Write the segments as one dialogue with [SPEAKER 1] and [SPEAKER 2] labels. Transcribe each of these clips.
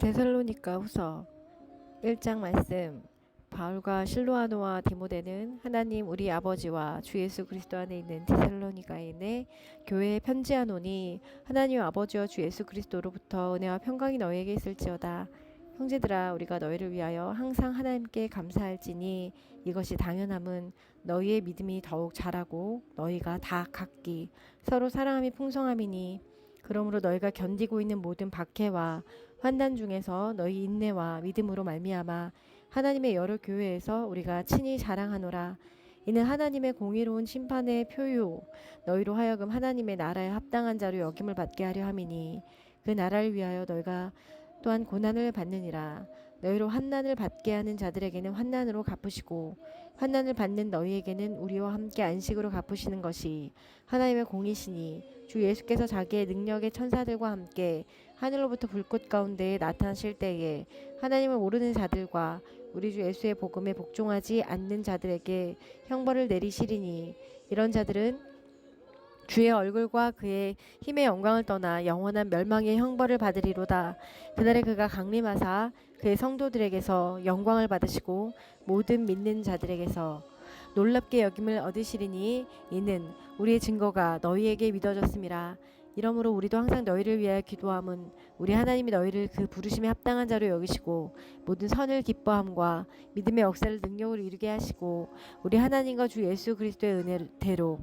[SPEAKER 1] 데살로니가 후서 1장 말씀. 바울과 실로아노와 디모데는 하나님 우리 아버지와 주 예수 그리스도 안에 있는 데살로니가에 있는 교회에 편지하노니 하나님 아버지와 주 예수 그리스도로부터 은혜와 평강이 너희에게 있을지어다. 형제들아, 우리가 너희를 위하여 항상 하나님께 감사할지니 이것이 당연함은 너희의 믿음이 더욱 자라고 너희가 다 각기 서로 사랑함이 풍성함이니, 그러므로 너희가 견디고 있는 모든 박해와 환난 중에서 너희 인내와 믿음으로 말미암아 하나님의 여러 교회에서 우리가 친히 자랑하노라. 이는 하나님의 공의로운 심판의 표요 너희로 하여금 하나님의 나라에 합당한 자로 여김을 받게 하려 함이니, 그 나라를 위하여 너희가 또한 고난을 받느니라. 너희로 환난을 받게 하는 자들에게는 환난으로 갚으시고 환난을 받는 너희에게는 우리와 함께 안식으로 갚으시는 것이 하나님의 공이시니, 주 예수께서 자기의 능력의 천사들과 함께 하늘로부터 불꽃 가운데에 나타나실 때에 하나님을 모르는 자들과 우리 주 예수의 복음에 복종하지 않는 자들에게 형벌을 내리시리니, 이런 자들은 주의 얼굴과 그의 힘의 영광을 떠나 영원한 멸망의 형벌을 받으리로다. 그날에 그가 강림하사 그의 성도들에게서 영광을 받으시고 모든 믿는 자들에게서 놀랍게 여김을 얻으시리니, 이는 우리의 증거가 너희에게 믿어졌음이라. 이러므로 우리도 항상 너희를 위하여 기도함은 우리 하나님이 너희를 그 부르심에 합당한 자로 여기시고 모든 선을 기뻐함과 믿음의 역사를 능력으로 이루게 하시고 우리 하나님과 주 예수 그리스도의 은혜대로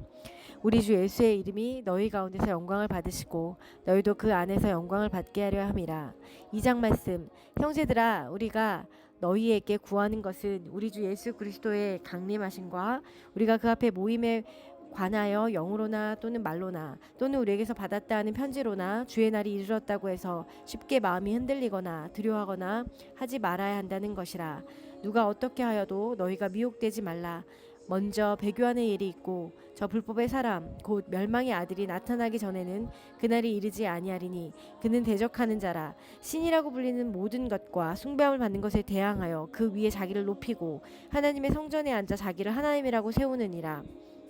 [SPEAKER 1] 우리 주 예수의 이름이 너희 가운데서 영광을 받으시고 너희도 그 안에서 영광을 받게 하려 함이라. 2장 말씀. 형제들아, 우리가 너희에게 구하는 것은 우리 주 예수 그리스도의 강림하심과 우리가 그 앞에 모임에 관하여 영으로나 또는 말로나 또는 우리에게서 받았다 하는 편지로나 주의 날이 이르렀다고 해서 쉽게 마음이 흔들리거나 두려워하거나 하지 말아야 한다는 것이라. 누가 어떻게 하여도 너희가 미혹되지 말라. 먼저 배교하는 일이 있고 저 불법의 사람 곧 멸망의 아들이 나타나기 전에는 그날이 이르지 아니하리니, 그는 대적하는 자라. 신이라고 불리는 모든 것과 숭배함을 받는 것에 대항하여 그 위에 자기를 높이고 하나님의 성전에 앉아 자기를 하나님이라고 세우느니라.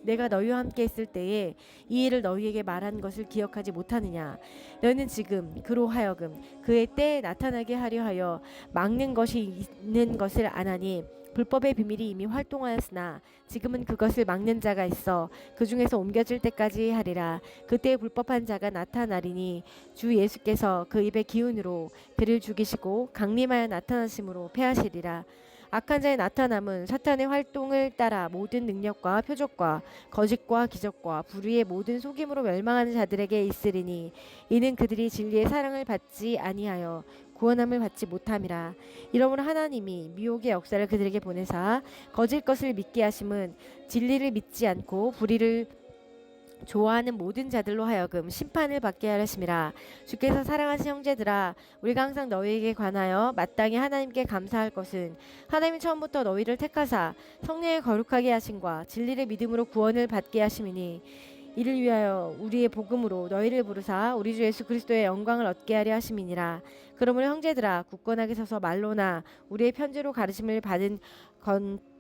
[SPEAKER 1] 내가 너희와 함께 있을 때에 이 일을 너희에게 말한 것을 기억하지 못하느냐. 너희는 지금 그로 하여금 그의 때에 나타나게 하려 하여 막는 것이 있는 것을 아나니, 불법의 비밀이 이미 활동하였으나 지금은 그것을 막는 자가 있어 그 중에서 옮겨질 때까지 하리라. 그때 불법한 자가 나타나리니 주 예수께서 그 입의 기운으로 그를 죽이시고 강림하여 나타나심으로 패하시리라. 악한 자의 나타남은 사탄의 활동을 따라 모든 능력과 표적과 거짓과 기적과 불의의 모든 속임으로 멸망하는 자들에게 있으리니, 이는 그들이 진리의 사랑을 받지 아니하여 구원함을 받지 못함이라. 이러므로 하나님이 미혹의 역사를 그들에게 보내사 거짓 것을 믿게 하심은 진리를 믿지 않고 불의를 좋아하는 모든 자들로 하여금 심판을 받게 하렸음이라. 주께서 사랑하신 형제들아, 우리가 항상 너희에게 관하여 마땅히 하나님께 감사할 것은 하나님이 처음부터 너희를 택하사 성령의 거룩하게 하심과 진리를 믿음으로 구원을 받게 하심이니, 이를 위하여 우리의 복음으로 너희를 부르사 우리 주 예수 그리스도의 영광을 얻게 하려 하심이니라. 그러므로 형제들아, 굳건하게 서서 말로나 우리의 편지로 가르침을 받은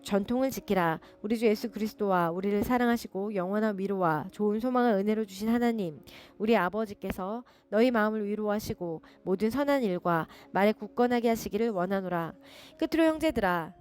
[SPEAKER 1] 전통을 지키라. 우리 주 예수 그리스도와 우리를 사랑하시고 영원한 위로와 좋은 소망을 은혜로 주신 하나님 우리 아버지께서 너희 마음을 위로하시고 모든 선한 일과 말에 굳건하게 하시기를 원하노라. 끝으로 형제들아,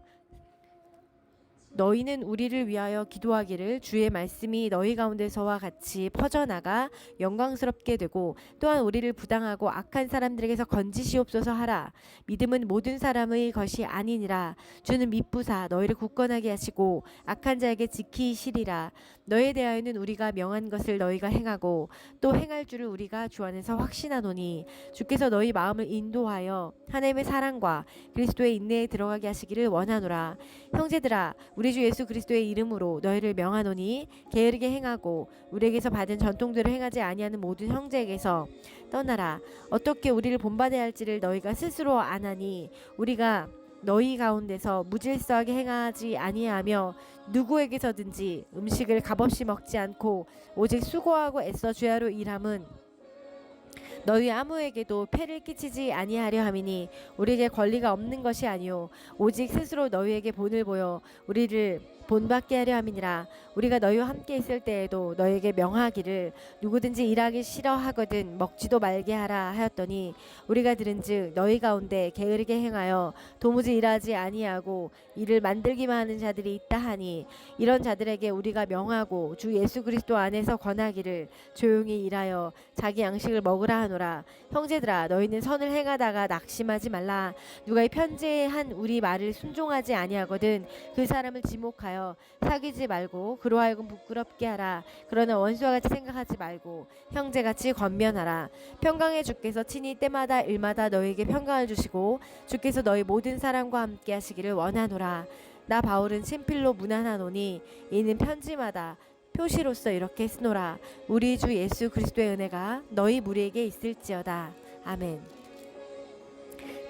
[SPEAKER 1] 너희는 우리를 위하여 기도하기를 주의 말씀이 너희 가운데서와 같이 퍼져나가 영광스럽게 되고 또한 우리를 부당하고 악한 사람들에게서 건지시옵소서 하라. 믿음은 모든 사람의 것이 아니니라. 주는 미쁘사 너희를 굳건하게 하시고 악한 자에게 지키시리라. 너희에 대하여는 우리가 명한 것을 너희가 행하고 또 행할 줄을 우리가 주 안에서 확신하노니, 주께서 너희 마음을 인도하여 하나님의 사랑과 그리스도의 인내에 들어가게 하시기를 원하노라. 형제들아, 우리 주 예수 그리스도의 이름으로 너희를 명하노니 게으르게 행하고 우리에게서 받은 전통들을 행하지 아니하는 모든 형제에게서 떠나라. 어떻게 우리를 본받아야 할지를 너희가 스스로 아나니, 우리가 너희 가운데서 무질서하게 행하지 아니하며 누구에게서든지 음식을 값없이 먹지 않고 오직 수고하고 애써 주야로 일함은 너희 아무에게도 폐를 끼치지 아니하려 함이니, 우리에게 권리가 없는 것이 아니요 오직 스스로 너희에게 본을 보여 우리를 본받게 하려 함이니라. 우리가 너희와 함께 있을 때에도 너에게 명하기를 누구든지 일하기 싫어하거든 먹지도 말게 하라 하였더니 우리가 들은즉 너희 가운데 게으르게 행하여 도무지 일하지 아니하고 일을 만들기만 하는 자들이 있다 하니 이런 자들에게 우리가 명하고 주 예수 그리스도 안에서 권하기를 조용히 일하여 자기 양식을 먹으라 하노라. 형제들아 너희는 선을 행하다가 낙심하지 말라. 누가 이 편지에 한 우리 말을 순종하지 아니하거든 그 사람을 지목하여 사귀지 말고 그로 하여금 부끄럽게 하라. 그러나 원수와 같이 생각하지 말고 형제같이 권면하라. 평강의 주께서 친히 때마다 일마다 너희에게 평강을 주시고 주께서 너희 모든 사람과 함께 하시기를 원하노라. 나 바울은 친필로 문안하노니 이는 편지마다 표시로서 이렇게 쓰노라. 우리 주 예수 그리스도의 은혜가 너희 무리에게 있을지어다. 아멘.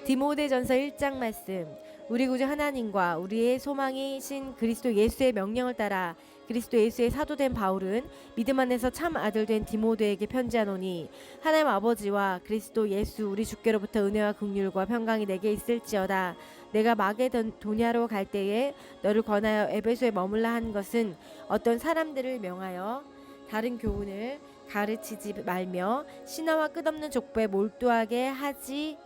[SPEAKER 1] 디모데전서 1장 말씀. 우리 구주 하나님과 우리의 소망이신 그리스도 예수의 명령을 따라 그리스도 예수의 사도된 바울은 믿음 안에서 참 아들 된 디모데에게 편지하노니 하나님 아버지와 그리스도 예수 우리 주께로부터 은혜와 긍휼과 평강이 내게 있을지어다. 내가 마게도냐로 갈 때에 너를 권하여 에베소에 머물라 한 것은 어떤 사람들을 명하여 다른 교훈을 가르치지 말며 신화와 끝없는 족보에 몰두하지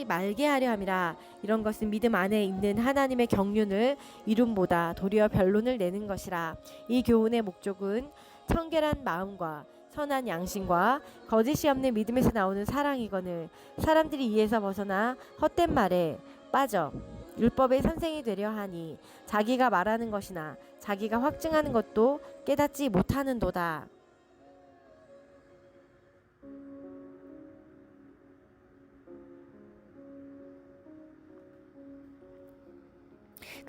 [SPEAKER 1] 말게 하려 함이라. 이런 것은 믿음 안에 있는 하나님의 경륜을 이룸보다 도리어 변론을 내는 것이라. 이 교훈의 목적은 청결한 마음과 선한 양심과 거짓이 없는 믿음에서 나오는 사랑이거늘 사람들이 이에서 벗어나 헛된 말에 빠져 율법의 선생이 되려 하니 자기가 말하는 것이나 자기가 확증하는 것도 깨닫지 못하는도다.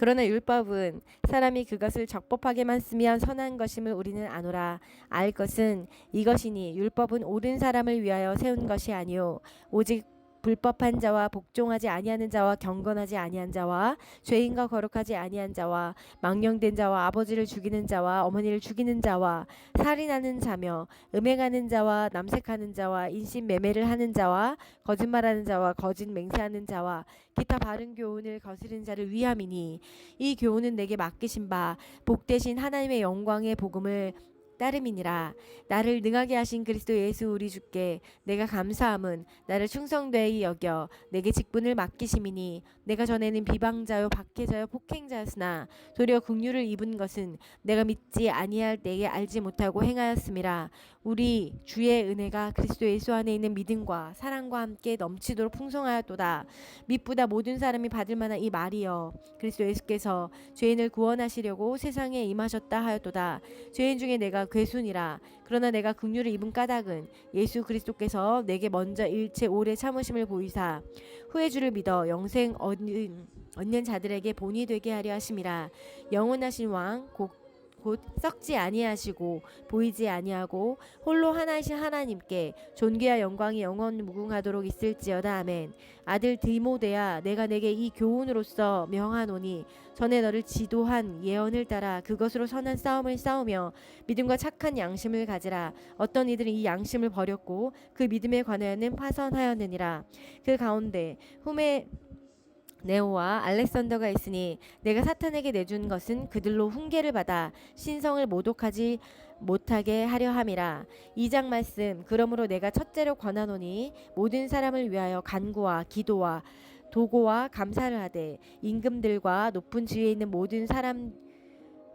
[SPEAKER 1] 그러나 율법은 사람이 그것을 적법하게만 쓰면 선한 것임을 우리는 아노라. 알 것은 이것이니 율법은 옳은 사람을 위하여 세운 것이 아니요 오직 불법한 자와 복종하지 아니하는 자와 경건하지 아니한 자와 죄인과 거룩하지 아니한 자와 망령된 자와 아버지를 죽이는 자와 어머니를 죽이는 자와 살인하는 자며 음행하는 자와 남색하는 자와 인신매매를 하는 자와 거짓말하는 자와 거짓 맹세하는 자와 기타 바른 교훈을 거스르는 자를 위함이니 이 교훈은 내게 맡기신 바 복되신 하나님의 영광의 복음을 따름이니라. 나를 능하게 하신 그리스도 예수 우리 주께 내가 감사함은 나를 충성되이 여겨 내게 직분을 맡기심이니 내가 전에는 비방자요 박해자요 폭행자였으나 도리어 긍휼을 입은 것은 내가 믿지 아니할 때에 알지 못하고 행하였음이라. 우리 주의 은혜가 그리스도 예수 안에 있는 믿음과 사랑과 함께 넘치도록 풍성하였도다. 믿보다 모든 사람이 받을 만한 이 말이여 그리스도 예수께서 죄인을 구원하시려고 세상에 임하셨다 하였도다. 죄인 중에 내가 괴순이라. 그러나 내가 긍휼을 입은 까닭은 예수 그리스도께서 내게 먼저 일체 오래 참으심을 보이사 후에 주를 믿어 영생 얻는 자들에게 본이 되게 하려 하심이라. 영원하신 왕 곧 썩지 아니하시고 보이지 아니하고 홀로 하나이신 하나님께 존귀와 영광이 영원 무궁하도록 있을지어다. 아멘. 아들 디모데야 내가 내게 이 교훈으로서 명하노니 전에 너를 지도한 예언을 따라 그것으로 선한 싸움을 싸우며 믿음과 착한 양심을 가지라. 어떤 이들은 이 양심을 버렸고 그 믿음에 관하여는 파선하였느니라. 그 가운데 네오와 알렉산더가 있으니 내가 사탄에게 내준 것은 그들로 훈계를 받아 신성을 모독하지 못하게 하려 함이라. 2장 말씀. 그러므로 내가 첫째로 권하노니 모든 사람을 위하여 간구와 기도와 도고와 감사를 하되 임금들과 높은 지위에 있는 모든 사람을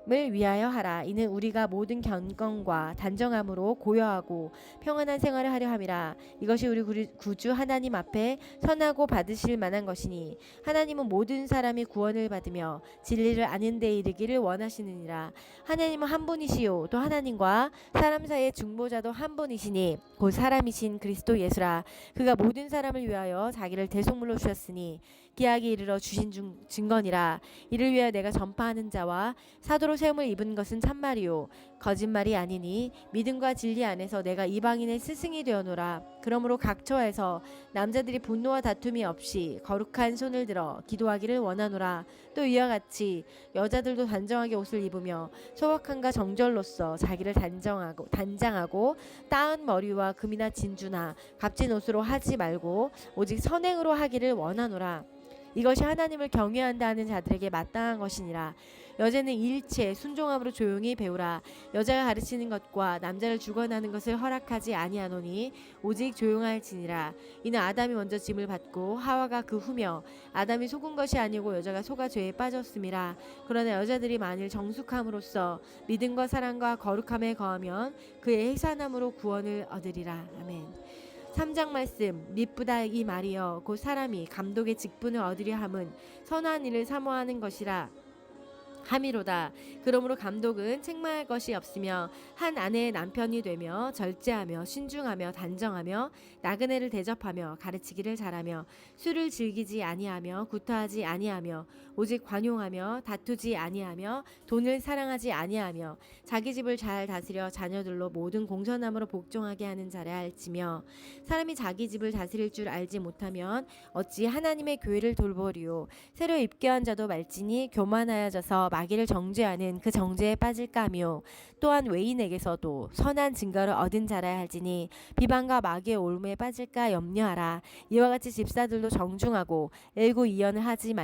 [SPEAKER 1] 위하여 하라. 이는 우리가 모든 경건과 단정함으로 고요하고 평안한 생활을 하려 함이라. 이것이 우리 구주 하나님 앞에 선하고 받으실 만한 것이니 하나님은 모든 사람이 구원을 받으며 진리를 아는 데 이르기를 원하시느니라. 하나님은 한 분이시요 또 하나님과 사람 사이의 중보자도 한 분이시니 곧 사람이신 그리스도 예수라. 그가 모든 사람을 위하여 자기를 대속물로 주셨으니 기약이 이르러 주신 증거니라. 이를 위하여 내가 전파하는 자와 사도로 세움을 입은 것은 참말이요 거짓말이 아니니 믿음과 진리 안에서 내가 이방인의 스승이 되어노라. 그러므로 각 처에서 남자들이 분노와 다툼이 없이 거룩한 손을 들어 기도하기를 원하노라. 또 이와 같이 여자들도 단정하게 옷을 입으며 소박함과 정절로서 자기를 단장하고 따은 머리와 금이나 진주나 값진 옷으로 하지 말고 오직 선행으로 하기를 원하노라. 이것이 하나님을 경외한다 하는 자들에게 마땅한 것이니라. 여자는 일체 순종함으로 조용히 배우라. 여자가 가르치는 것과 남자를 주관하는 것을 허락하지 아니하노니 오직 조용할지니라. 이는 아담이 먼저 짐을 받고 하와가 그 후며 아담이 속은 것이 아니고 여자가 속아 죄에 빠졌음이라. 그러나 여자들이 만일 정숙함으로써 믿음과 사랑과 거룩함에 거하면 그의 해산함으로 구원을 얻으리라. 아멘. 3장 말씀. 미쁘다 이 말이여 곧 사람이 감독의 직분을 얻으려 함은 선한 일을 사모하는 것이라 함이로다. 그러므로 감독은 책망할 것이 없으며 한 아내의 남편이 되며 절제하며 신중하며 단정하며 나그네를 대접하며 가르치기를 잘하며 술을 즐기지 아니하며 구타하지 아니하며 오직 관용하며 다투지 아니하며 돈을 사랑하지 아니하며 자기 집을 잘 다스려 자녀들로 모든 공전함으로 복종하게 하는 자라 할지며 사람이 자기 집을 다스릴 줄 알지 못하면 어찌 하나님의 교회를 돌보리요. 새로 입교한 자도 말지니 교만하여져서 마귀를 정죄하는 그 정죄에 빠질까 하며 또한 외인에게서도 선한 증거를 얻은 자라야 할지니 비방과 마귀의 올무에 빠질까 염려하라. 이와 같이 집사들도 정중하고 일구 이연을 하지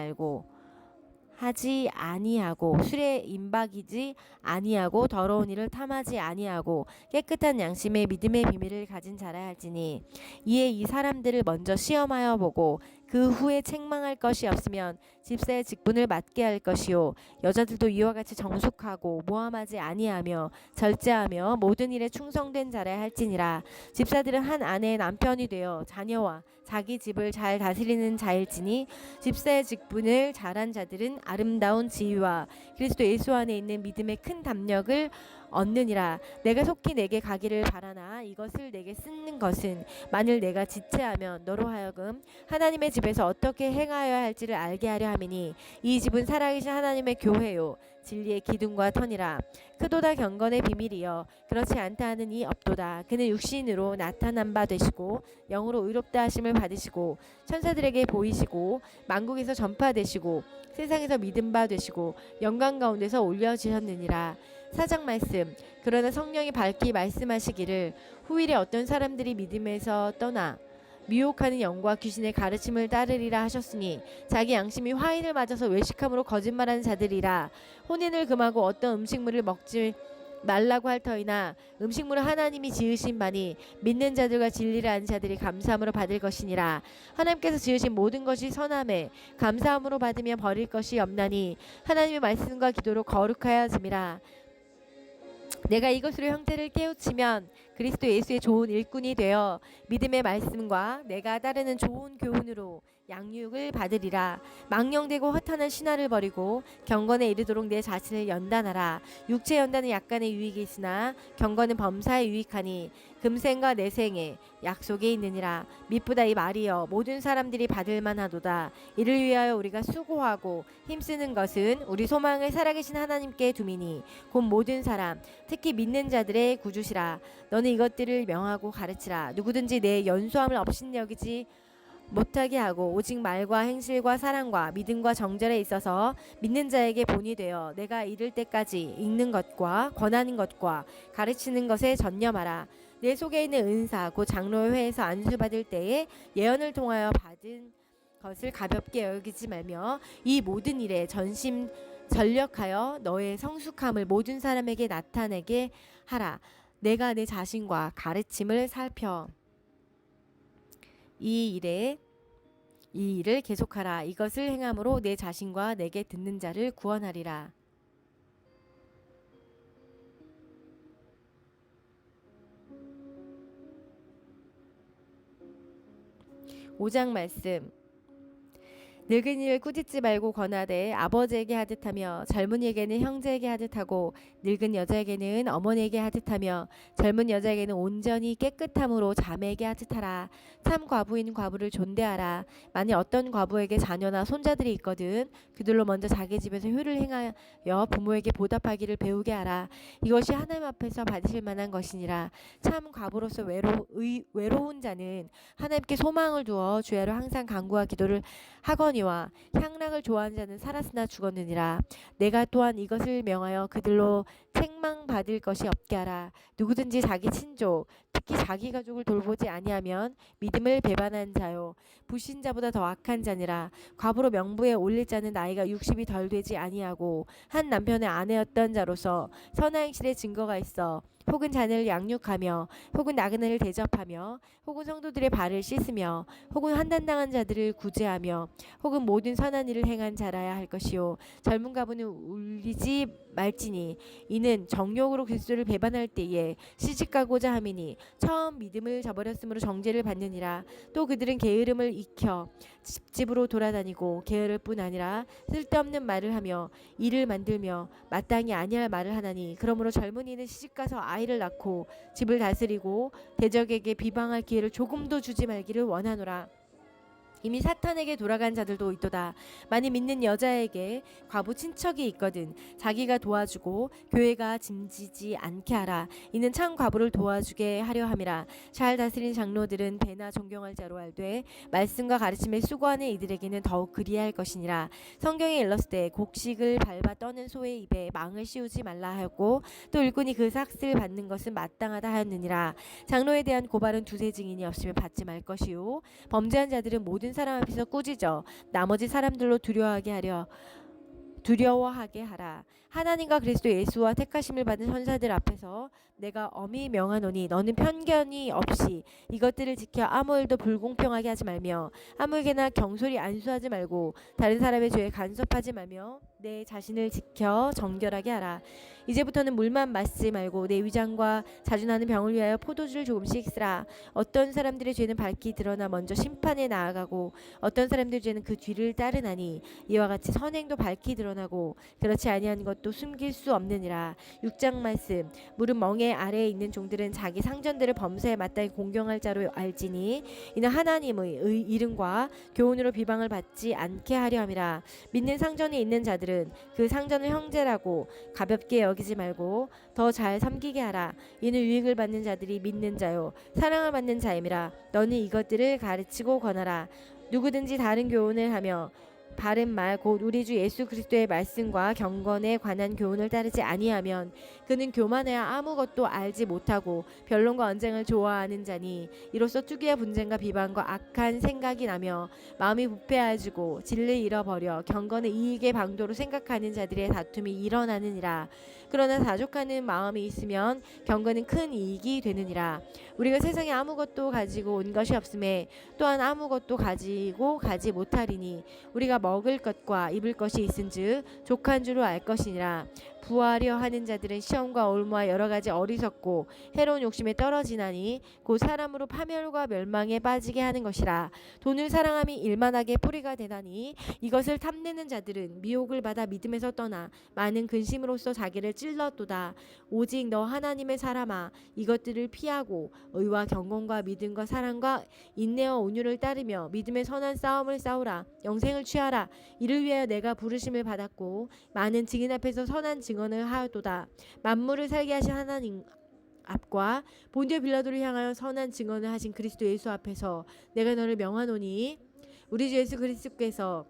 [SPEAKER 1] 아니하고 술에 임박이지 아니하고 더러운 일을 탐하지 아니하고 깨끗한 양심의 믿음의 비밀을 가진 자라 할지니 이에 이 사람들을 먼저 시험하여 보고 그 후에 책망할 것이 없으면 집사의 직분을 맡게 할 것이요 여자들도 이와 같이 정숙하고 모함하지 아니하며 절제하며 모든 일에 충성된 자라 할지니라. 집사들은 한 아내의 남편이 되어 자녀와 자기 집을 잘 다스리는 자일지니 집사의 직분을 잘한 자들은 아름다운 지위와 그리스도 예수 안에 있는 믿음의 큰 담력을 얻느니라. 내가 속히 내게 가기를 바라나 이것을 내게 쓰는 것은 만일 내가 지체하면 너로 하여금 하나님의 집에서 어떻게 행하여야 할지를 알게 하려 함이니 이 집은 살아계신 하나님의 교회요 진리의 기둥과 터니라. 크도다 경건의 비밀이여 그렇지 않다 하는 이 없도다. 그는 육신으로 나타난 바 되시고 영으로 의롭다 하심을 받으시고 천사들에게 보이시고 만국에서 전파되시고 세상에서 믿음 바 되시고 영광 가운데서 올려지셨느니라. 4장 말씀. 그러나 성령이 밝히 말씀하시기를 후일에 어떤 사람들이 믿음에서 떠나 미혹하는 영과 귀신의 가르침을 따르리라 하셨으니 자기 양심이 화인을 맞아서 외식함으로 거짓말하는 자들이라. 혼인을 금하고 어떤 음식물을 먹지 말라고 할 터이나 음식물은 하나님이 지으신 바니 믿는 자들과 진리를 아는 자들이 감사함으로 받을 것이니라. 하나님께서 지으신 모든 것이 선함에 감사함으로 받으면 버릴 것이 없나니 하나님의 말씀과 기도로 거룩하여짐이라. 내가 이것으로 형제를 깨우치면 그리스도 예수의 좋은 일꾼이 되어 믿음의 말씀과 내가 따르는 좋은 교훈으로 양육을 받으리라. 망령되고 허탄한 신화를 버리고 경건에 이르도록 내 자신을 연단하라. 육체 연단은 약간의 유익이 있으나 경건은 범사에 유익하니 금생과 내생에 약속이 있느니라. 미쁘다 이 말이여 모든 사람들이 받을 만하도다. 이를 위하여 우리가 수고하고 힘쓰는 것은 우리 소망을 살아계신 하나님께 두미니 곧 모든 사람 특히 믿는 자들의 구주시라. 너는 이것들을 명하고 가르치라. 누구든지 내 연소함을 업신여기지 못하게 하고 오직 말과 행실과 사랑과 믿음과 정절에 있어서 믿는 자에게 본이 되어 내가 이를 때까지 읽는 것과 권하는 것과 가르치는 것에 전념하라. 내 속에 있는 은사 곧 장로회에서 안수받을 때에 예언을 통하여 받은 것을 가볍게 여기지 말며 이 모든 일에 전심 전력하여 너의 성숙함을 모든 사람에게 나타내게 하라. 내가 내 자신과 가르침을 살펴 이 일을 계속하라. 이것을 행함으로 내 자신과 내게 듣는 자를 구원하리라. 오장 말씀. 늙은이를 꾸짖지 말고 권하되 아버지에게 하듯하며 젊은이에게는 형제에게 하듯하고 늙은 여자에게는 어머니에게 하듯하며 젊은 여자에게는 온전히 깨끗함으로 자매에게 하듯하라. 참 과부인 과부를 존대하라. 만일 어떤 과부에게 자녀나 손자들이 있거든 그들로 먼저 자기 집에서 효를 행하여 부모에게 보답하기를 배우게 하라. 이것이 하나님 앞에서 받으실 만한 것이니라. 참 과부로서 외로운 자는 하나님께 소망을 두어 주야로 항상 간구와 기도를 하거니와 향락을 좋아하는 자는 살았으나 죽었느니라. 내가 또한 이것을 명하여 그들로 책망받을 것이 없게 하라. 누구든지 자기 친족 특히 자기 가족을 돌보지 아니하면 믿음을 배반한 자요 불신자보다 더 악한 자니라. 과부로 명부에 올릴 자는 나이가 60이 덜 되지 아니하고 한 남편의 아내였던 자로서 선한 행실의 증거가 있어 혹은 자녀를 양육하며 혹은 나그네를 대접하며 혹은 성도들의 발을 씻으며 혹은 환난당한 자들을 구제하며 혹은 모든 선한 일을 행한 자라야 할 것이요 젊은 과부는 울리지 말지니 이는 정욕으로 그리스도를 배반할 때에 시집가고자 함이니 처음 믿음을 저버렸으므로 정죄를 받느니라. 또 그들은 게으름을 익혀 집집으로 돌아다니고 게으를 뿐 아니라 쓸데없는 말을 하며 일을 만들며 마땅히 아니할 말을 하나니 그러므로 젊은이는 시집가서 아이를 낳고 집을 다스리고 대적에게 비방할 기회를 조금도 주지 말기를 원하노라. 이미 사탄에게 돌아간 자들도 있도다. 만일 믿는 여자에게 과부 친척이 있거든 자기가 도와주고 교회가 짐지지 않게 하라. 이는 참 과부를 도와주게 하려 함이라. 잘 다스린 장로들은 배나 존경할 자로 알되 말씀과 가르침에 수고하는 이들에게는 더욱 그리할 것이니라. 성경에 일렀을 곡식을 밟아 떠는 소의 입에 망을 씌우지 말라 하였고 또 일꾼이 그 삭슬 받는 것은 마땅하다 하였느니라. 장로에 대한 고발은 두세 증인이 없으면 받지 말 것이요 범죄한 자들은 모든 사람 앞에서 꾸짖어 나머지 사람들로 두려워하게 하라. 하나님과 그리스도 예수와 택하심을 받은 천사들 앞에서 내가 엄히 명하노니 너는 편견이 없이 이것들을 지켜 아무 일도 불공평하게 하지 말며 아무에게나 경솔히 안수하지 말고 다른 사람의 죄에 간섭하지 말며 내 자신을 지켜 정결하게 하라. 이제부터는 물만 마시지 말고 내 위장과 자주 나는 병을 위하여 포도주를 조금씩 쓰라. 어떤 사람들의 죄는 밝히 드러나 먼저 심판에 나아가고 어떤 사람들의 죄는 그 뒤를 따르나니 이와 같이 선행도 밝히 드러나고 그렇지 아니한 것도 숨길 수 없느니라. 6장 말씀. 무릇 멍에 아래에 있는 종들은 자기 상전들을 범사에 마땅히 공경할 자로 알지니 이는 하나님의 이름과 교훈으로 비방을 받지 않게 하려 함이라. 믿는 상전에 있는 자들은 그 상전을 형제라고 가볍게 여기지 말고 더 잘 섬기게 하라. 이는 유익을 받는 자들이 믿는 자요 사랑을 받는 자임이라. 너는 이것들을 가르치고 권하라. 누구든지 다른 교훈을 하며 바른 말 곧 우리 주 예수 그리스도의 말씀과 경건에 관한 교훈을 따르지 아니하면 그는 교만해야 아무것도 알지 못하고 변론과 언쟁을 좋아하는 자니 이로써 투기와 분쟁과 비방과 악한 생각이 나며 마음이 부패해지고 진리를 잃어버려 경건의 이익의 방도로 생각하는 자들의 다툼이 일어나느니라. 그러나 다족하는 마음이 있으면 경건은 큰 이익이 되느니라. 우리가 세상에 아무것도 가지고 온 것이 없음에 또한 아무것도 가지고 가지 못하리니 우리가 먹을 것과 입을 것이 있은즉 족한 줄로 알 것이니라. 부하려 하는 자들은 시험과 올무와 여러 가지 어리석고 해로운 욕심에 떨어지나니 곧 사람으로 파멸과 멸망에 빠지게 하는 것이라. 돈을 사랑함이 일만하게 뿌리가 되나니 이것을 탐내는 자들은 미혹을 받아 믿음에서 떠나 많은 근심으로써 자기를 찔렀도다. 오직 너 하나님의 사람아 이것들을 피하고 의와 경건과 믿음과 사랑과 인내와 온유를 따르며 믿음의 선한 싸움을 싸우라. 영생을 취하라. 이를 위하여 내가 부르심을 받았고 많은 증인 앞에서 선한 증언을 하였도다. 만물을 살게 하신 하나님 앞과 본디오 빌라도를 향하여 선한 증언을 하신 그리스도 예수 앞에서 내가 너를 명하노니 우리 주 예수 그리스도께서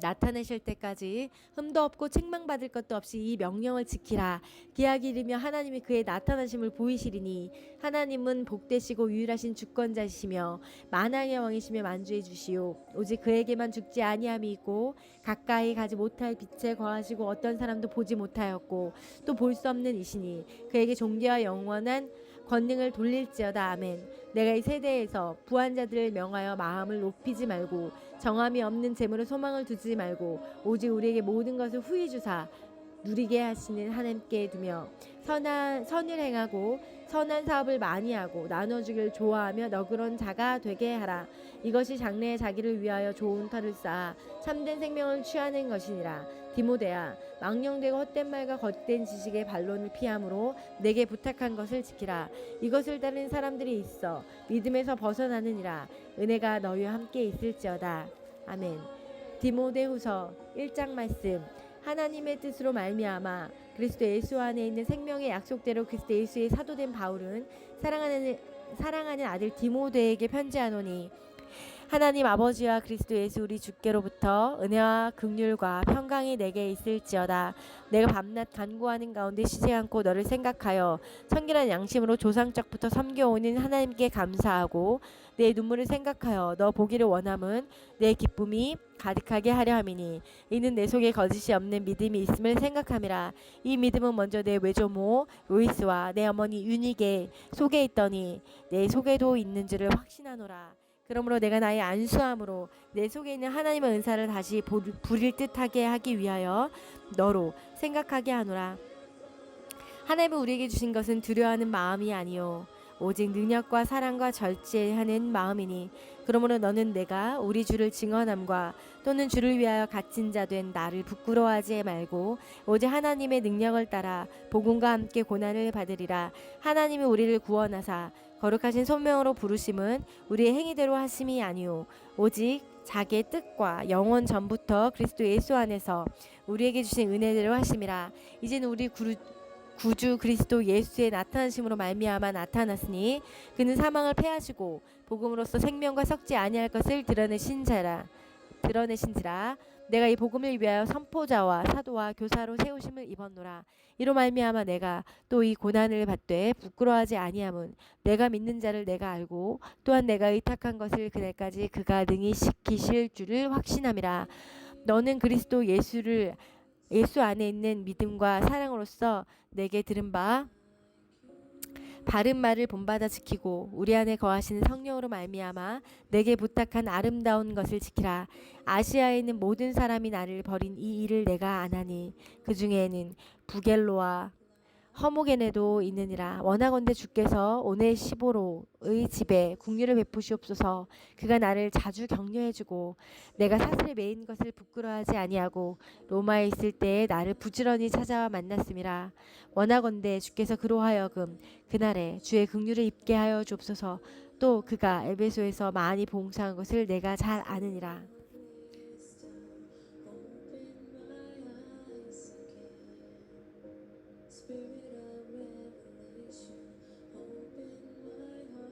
[SPEAKER 1] 나타내실 때까지 흠도 없고 책망받을 것도 없이 이 명령을 지키라. 기약이 이르며 하나님이 그의 나타나심을 보이시리니 하나님은 복되시고 유일하신 주권자시며 만왕의 왕이시며 만주해 주시오. 오직 그에게만 죽지 아니함이 있고 가까이 가지 못할 빛에 거하시고 어떤 사람도 보지 못하였고 또 볼 수 없는 이시니 그에게 존귀와 영원한 권능을 돌릴지어다. 아멘. 내가 이 세대에서 부한 자들을 명하여 마음을 높이지 말고 정함이 없는 재물에 소망을 두지 말고 오직 우리에게 모든 것을 후히 주사 누리게 하시는 하나님께 두며 선을 행하고 선한 사업을 많이 하고 나눠주기를 좋아하며 너그러운 자가 되게 하라. 이것이 장래에 자기를 위하여 좋은 터를 쌓아 참된 생명을 취하는 것이니라. 디모데야 망령되고 헛된 말과 겉된 지식의 반론을 피함으로 내게 부탁한 것을 지키라. 이것을 따르는 사람들이 있어 믿음에서 벗어나느니라. 은혜가 너희와 함께 있을지어다. 아멘. 디모데후서 1장 말씀. 하나님의 뜻으로 말미암아 그리스도 예수 안에 있는 생명의 약속대로 그리스도 예수의 사도된 바울은 사랑하는 아들 디모데에게 편지하노니 하나님 아버지와 그리스도 예수 우리 주께로부터 은혜와 긍휼과 평강이 내게 있을지어다. 내가 밤낮 간구하는 가운데 쉬지 않고 너를 생각하여 청결한 양심으로 조상적부터 섬겨오는 하나님께 감사하고 내 눈물을 생각하여 너 보기를 원함은 내 기쁨이 가득하게 하려 함이니 이는 내 속에 거짓이 없는 믿음이 있음을 생각함이라. 이 믿음은 먼저 내 외조모 로이스와 내 어머니 유니게 속에 있더니 내 속에도 있는 줄을 확신하노라. 그러므로 내가 나의 안수함으로 내 속에 있는 하나님의 은사를 다시 부릴 듯하게 하기 위하여 너로 생각하게 하노라. 하나님은 우리에게 주신 것은 두려워하는 마음이 아니요 오직 능력과 사랑과 절제하는 마음이니 그러므로 너는 내가 우리 주를 증언함과 또는 주를 위하여 갇힌 자 된 나를 부끄러워하지 말고 오직 하나님의 능력을 따라 복음과 함께 고난을 받으리라. 하나님이 우리를 구원하사 거룩하신 소명으로 부르심은 우리의 행위대로 하심이 아니요 오직 자기의 뜻과 영원 전부터 그리스도 예수 안에서 우리에게 주신 은혜대로 하심이라. 이제는 우리 구주 그리스도 예수의 나타나심으로 말미암아 나타났으니 그는 사망을 패하시고 복음으로써 생명과 섞지 아니할 것을 드러내신지라. 내가 이 복음을 위하여 선포자와 사도와 교사로 세우심을 입었노라. 이로 말미암아 내가 또 이 고난을 받되 부끄러워하지 아니함은 내가 믿는 자를 내가 알고 또한 내가 의탁한 것을 그날까지 그가 능히 지키실 줄을 확신함이라. 너는 그리스도 예수 안에 있는 믿음과 사랑으로서 내게 들은 바 바른 말을 본받아 지키고 우리 안에 거하시는 성령으로 말미암아 내게 부탁한 아름다운 것을 지키라. 아시아에 있는 모든 사람이 나를 버린 이 일을 내가 안하니 그 중에는 부겔로와 허무게네도 있느니라. 원하건대 주께서 오네시보로의 집에 국류를 베푸시옵소서. 그가 나를 자주 격려해주고 내가 사슬에 매인 것을 부끄러워하지 아니하고 로마에 있을 때에 나를 부지런히 찾아와 만났음이라. 원하건대 주께서 그로 하여금 그날에 주의 긍휼을 입게 하여 주옵소서. 또 그가 에베소에서 많이 봉사한 것을 내가 잘 아느니라.
[SPEAKER 2] Spirit